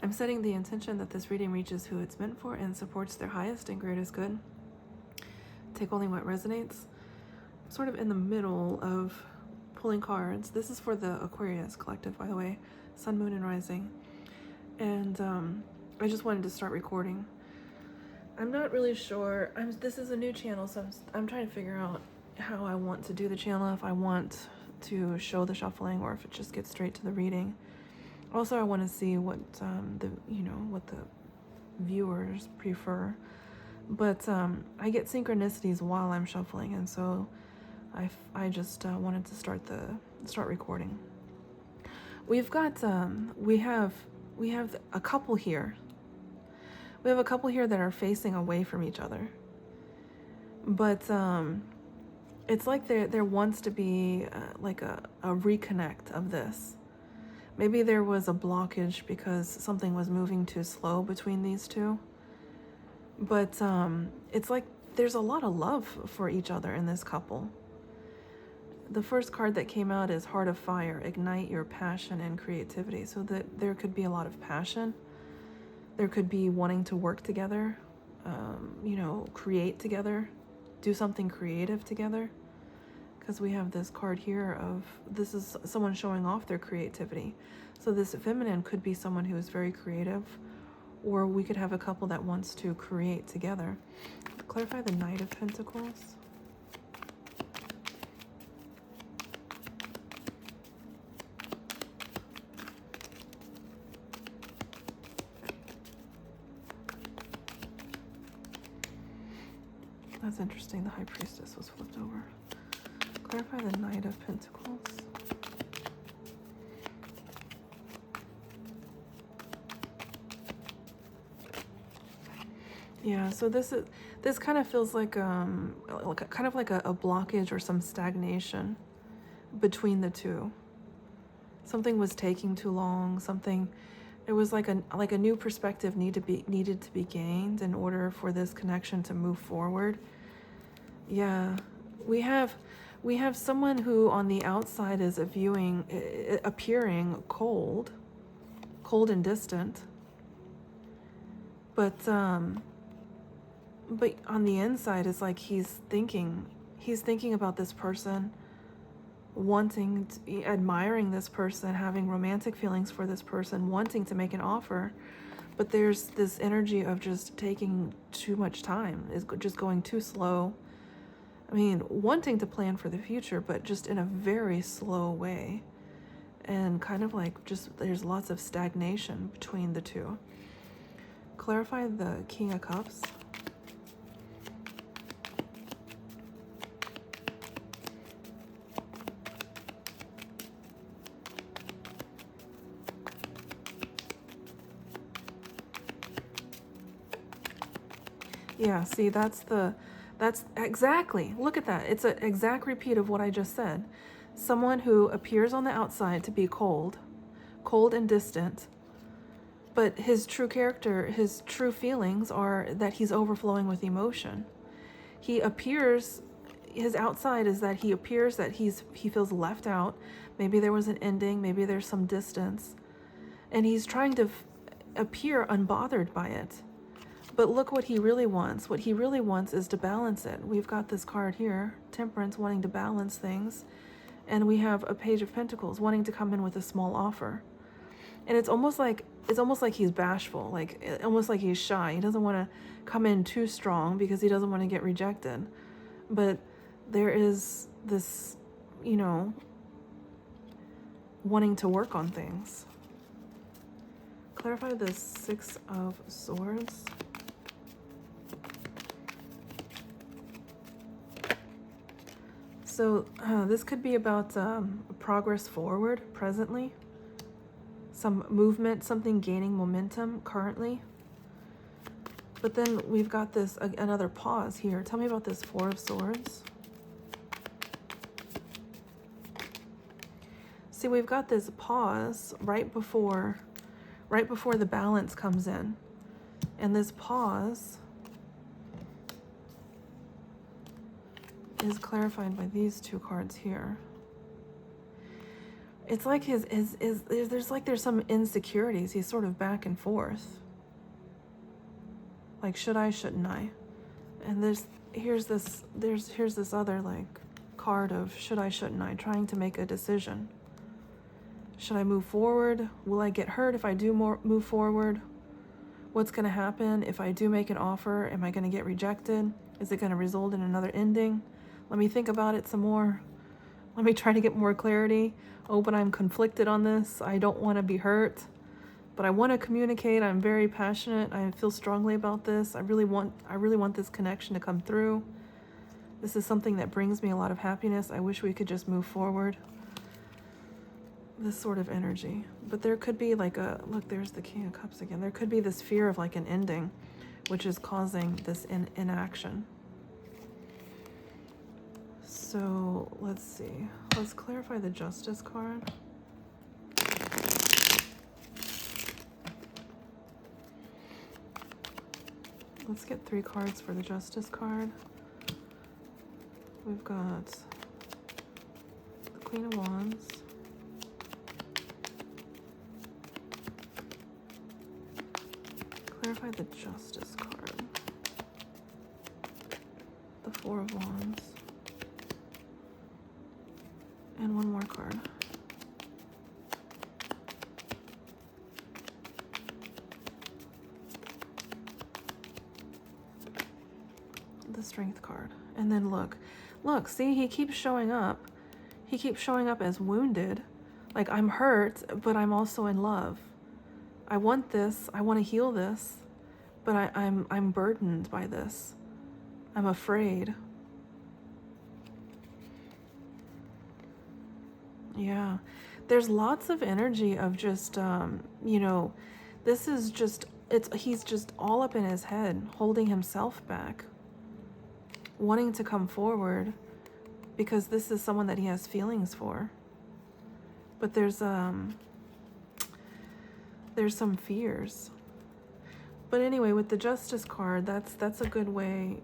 I'm setting the intention that this reading reaches who it's meant for and supports their highest and greatest good. Take only what resonates. I'm sort of in the middle of pulling cards. This is for the Aquarius collective, by the way, Sun, Moon, and Rising. And I just wanted to start recording. I'm not really sure. This is a new channel, so I'm trying to figure out how I want to do the channel, if I want to show the shuffling or if it just gets straight to the reading. Also, I want to see what what the viewers prefer. But I get synchronicities while I'm shuffling, and so I just wanted to start recording. We've got we have a couple here. We have a couple here that are facing away from each other. But it's like there wants to be like a reconnect of this. Maybe there was a blockage because something was moving too slow between these two. But it's like there's a lot of love for each other in this couple. The first card that came out is Heart of Fire, ignite your passion and creativity. So that there could be a lot of passion. There could be wanting to work together, create together, do something creative together. Because we have this card here of, this is someone showing off their creativity. So this feminine could be someone who is very creative, or we could have a couple that wants to create together. Clarify the Knight of Pentacles. That's interesting. The High Priestess was flipped over. Clarify the Knight of Pentacles. Yeah, so this kind of feels like kind of like a blockage or some stagnation between the two. Something was taking too long. It was like a new perspective needed to be gained in order for this connection to move forward. Yeah, we have someone who on the outside is appearing cold and distant, but on the inside it's like he's thinking about this person, admiring this person, having romantic feelings for this person, wanting to make an offer, but there's this energy of just taking too much time, is just going too slow. I mean, wanting to plan for the future, but just in a very slow way. And kind of like just there's lots of stagnation between the two. Clarify the King of Cups. Yeah, see, that's exactly, look at that. It's an exact repeat of what I just said. Someone who appears on the outside to be cold and distant, but his true character, his true feelings are that he's overflowing with emotion. His outside is that he appears that he feels left out. Maybe there was an ending, maybe there's some distance, and he's trying to appear unbothered by it. But look what he really wants. What he really wants is to balance it. We've got this card here, Temperance, wanting to balance things. And we have a Page of Pentacles, wanting to come in with a small offer. And it's almost like he's bashful, almost like he's shy. He doesn't want to come in too strong because he doesn't want to get rejected. But there is this, wanting to work on things. Clarify the Six of Swords. So this could be about progress forward presently, some movement, something gaining momentum currently. But then we've got this another pause here. Tell me about this Four of Swords. See, we've got this pause right before the balance comes in, and this pause is clarified by these two cards here. It's like there's some insecurities. He's sort of back and forth. Like, should I, shouldn't I? And here's this other like card of should I, shouldn't I, trying to make a decision. Should I move forward? Will I get hurt if I do move forward? What's going to happen if I do make an offer? Am I going to get rejected? Is it going to result in another ending? Let me think about it some more. Let me try to get more clarity. Oh, but I'm conflicted on this. I don't want to be hurt, but I want to communicate. I'm very passionate. I feel strongly about this. I really want this connection to come through. This is something that brings me a lot of happiness. I wish we could just move forward. This sort of energy. But there could be like look, there's the King of Cups again. There could be this fear of like an ending, which is causing this inaction. So let's see. Let's clarify the Justice card. Let's get 3 cards for the Justice card. We've got the Queen of Wands, clarify the Justice card, the Four of Wands, and one more card. The Strength card. And then look, see, he keeps showing up. He keeps showing up as wounded. Like, I'm hurt, but I'm also in love. I want this. I want to heal this, but I'm burdened by this. I'm afraid. Yeah. There's lots of energy of just, this is just, he's just all up in his head, holding himself back, wanting to come forward because this is someone that he has feelings for. But there's some fears. But anyway, with the Justice card, that's a good way,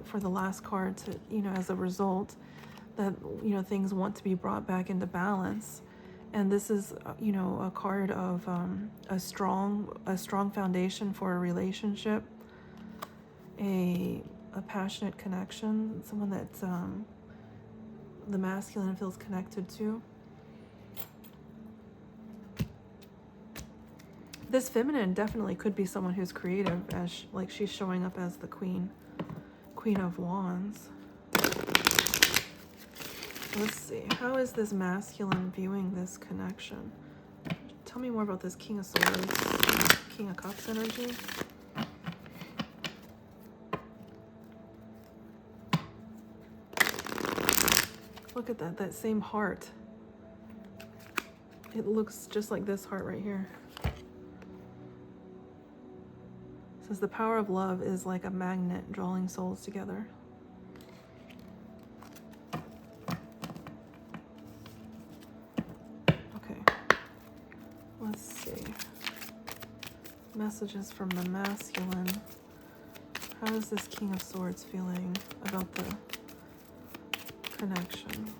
for the last card to, as a result, that, things want to be brought back into balance. And this is, a card of a strong foundation for a relationship, a passionate connection, someone that the masculine feels connected to. This feminine definitely could be someone who's creative, as she's showing up as the Queen of Wands. Let's see. How is this masculine viewing this connection? Tell me more about this King of Swords, King of Cups energy. Look at that same heart. It looks just like this heart right here. It says the power of love is like a magnet drawing souls together. Okay. Let's see. Messages from the masculine. How is this King of Swords feeling about the connection?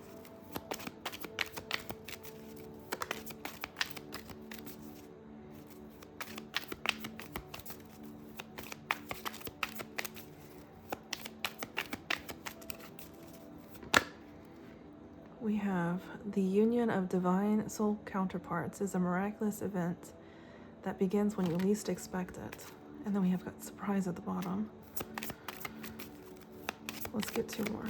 We have the union of divine soul counterparts is a miraculous event that begins when you least expect it. And then we have got surprise at the bottom. Let's get 2 more.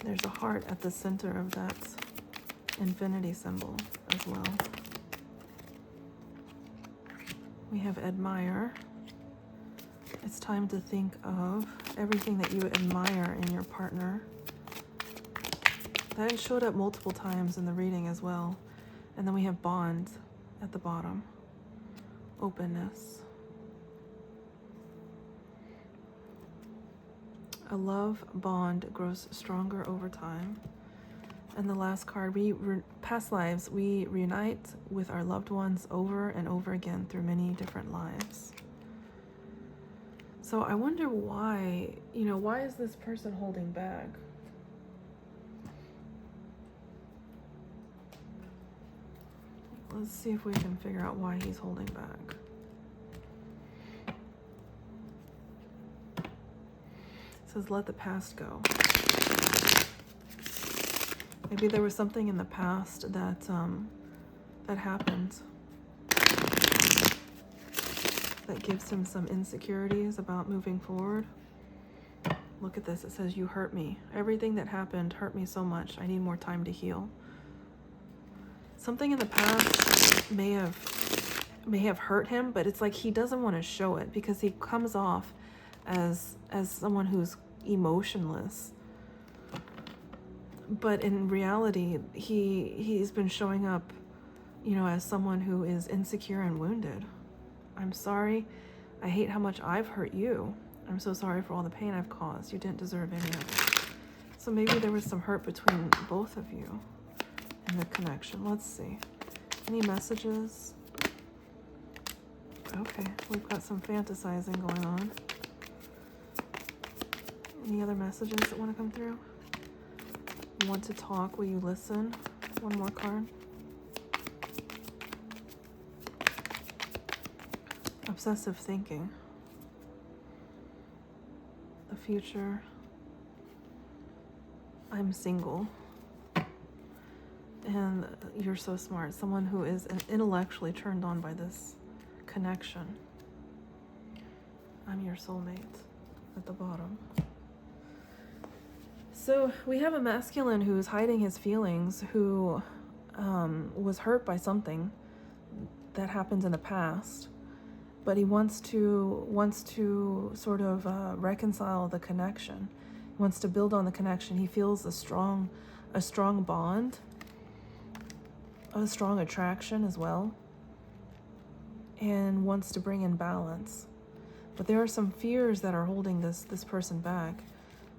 There's a heart at the center of that infinity symbol as well. We have admire. It's time to think of everything that you admire in your partner. That showed up multiple times in the reading as well. And then we have bond at the bottom. Openness. A love bond grows stronger over time. And the last card, past lives, we reunite with our loved ones over and over again through many different lives. So I wonder why, you know, why is this person holding back? Let's see if we can figure out why he's holding back. It says, let the past go. Maybe there was something in the past that that happened that gives him some insecurities about moving forward. Look at this. It says, you hurt me. Everything that happened hurt me so much. I need more time to heal. Something in the past may have hurt him, but it's like he doesn't want to show it because he comes off as someone who's emotionless. But in reality, he's been showing up, you know, as someone who is insecure and wounded. I'm sorry. I hate how much I've hurt you. I'm so sorry for all the pain I've caused. You didn't deserve any of it. So maybe there was some hurt between both of you in the connection. Let's see. Any messages? Okay, we've got some fantasizing going on. Any other messages that want to come through? Want to talk? Will you listen? One more card. Obsessive thinking. The future. I'm single. And you're so smart. Someone who is intellectually turned on by this connection. I'm your soulmate at the bottom. So we have a masculine who's hiding his feelings, who was hurt by something that happened in the past, but he wants to sort of reconcile the connection. He wants to build on the connection. He feels a strong bond, a strong attraction as well, and wants to bring in balance. But there are some fears that are holding this person back.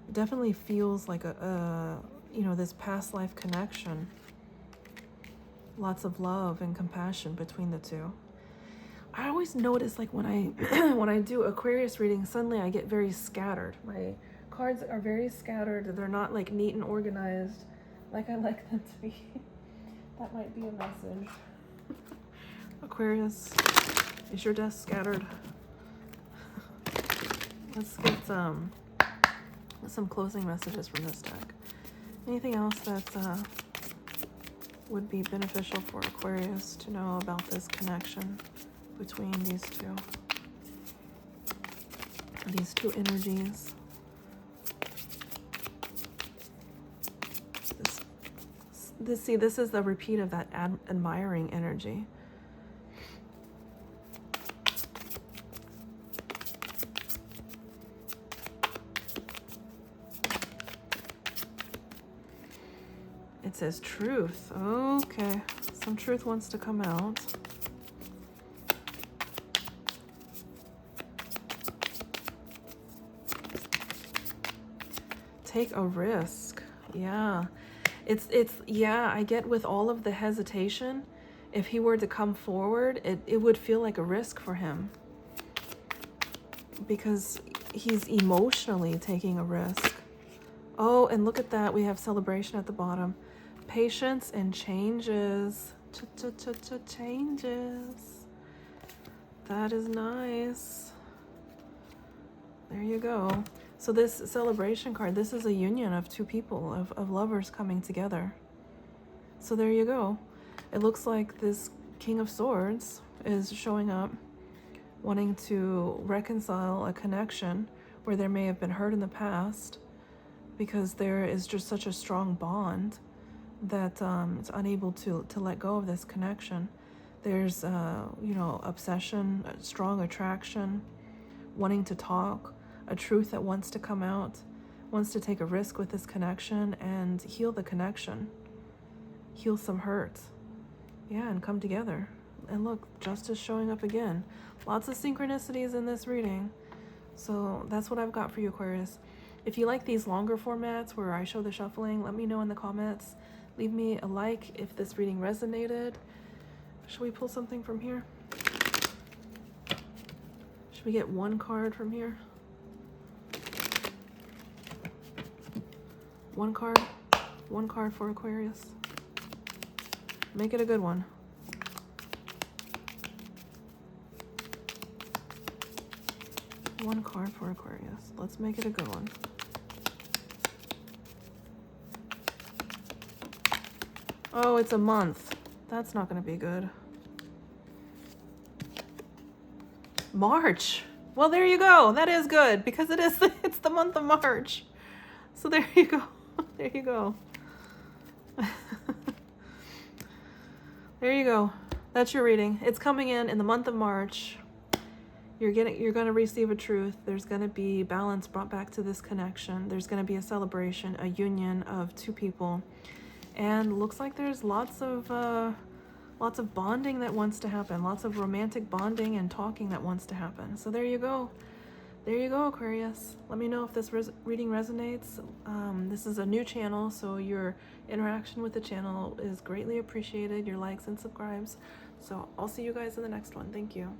It definitely feels like this past life connection. Lots of love and compassion between the two. I always notice, like, when I when I do Aquarius reading, suddenly I get very scattered. My cards are very scattered. They're not like neat and organized like I like them to be. That might be a message. Aquarius, is your desk scattered? Let's get some closing messages from this deck. Anything else that would be beneficial for Aquarius to know about this connection between these two energies? This is the repeat of that admiring energy. It says truth. Okay, some truth wants to come out. Take a risk. Yeah. Yeah, I get with all of the hesitation, if he were to come forward, it would feel like a risk for him. Because he's emotionally taking a risk. Oh, and look at that. We have celebration at the bottom. Patience and changes. Changes. That is nice. There you go. So this celebration card, this is a union of two people, of lovers coming together. So there you go. It looks like this King of Swords is showing up, wanting to reconcile a connection where there may have been hurt in the past, because there is just such a strong bond that it's unable to let go of this connection. There's obsession, strong attraction, wanting to talk, a truth that wants to come out, wants to take a risk with this connection and heal the connection, heal some hurt. Yeah, and come together. And look, justice showing up again. Lots of synchronicities in this reading. So that's what I've got for you, Aquarius. If you like these longer formats where I show the shuffling, let me know in the comments. Leave me a like if this reading resonated. Should we pull something from here? Should we get one card from here? One card for Aquarius. Make it a good one. One card for Aquarius. Let's make it a good one. Oh, it's a month. That's not going to be good. March. Well, there you go. That is good because it's the month of March. So there you go. There you go. There you go. That's your reading. It's coming in the month of March. You're going to receive a truth. There's going to be balance brought back to this connection. There's going to be a celebration, a union of two people. And looks like there's lots of bonding that wants to happen. Lots of romantic bonding and talking that wants to happen. So there you go. There you go, Aquarius. Let me know if this reading resonates. This is a new channel, so your interaction with the channel is greatly appreciated. Your likes and subscribes. So I'll see you guys in the next one. Thank you.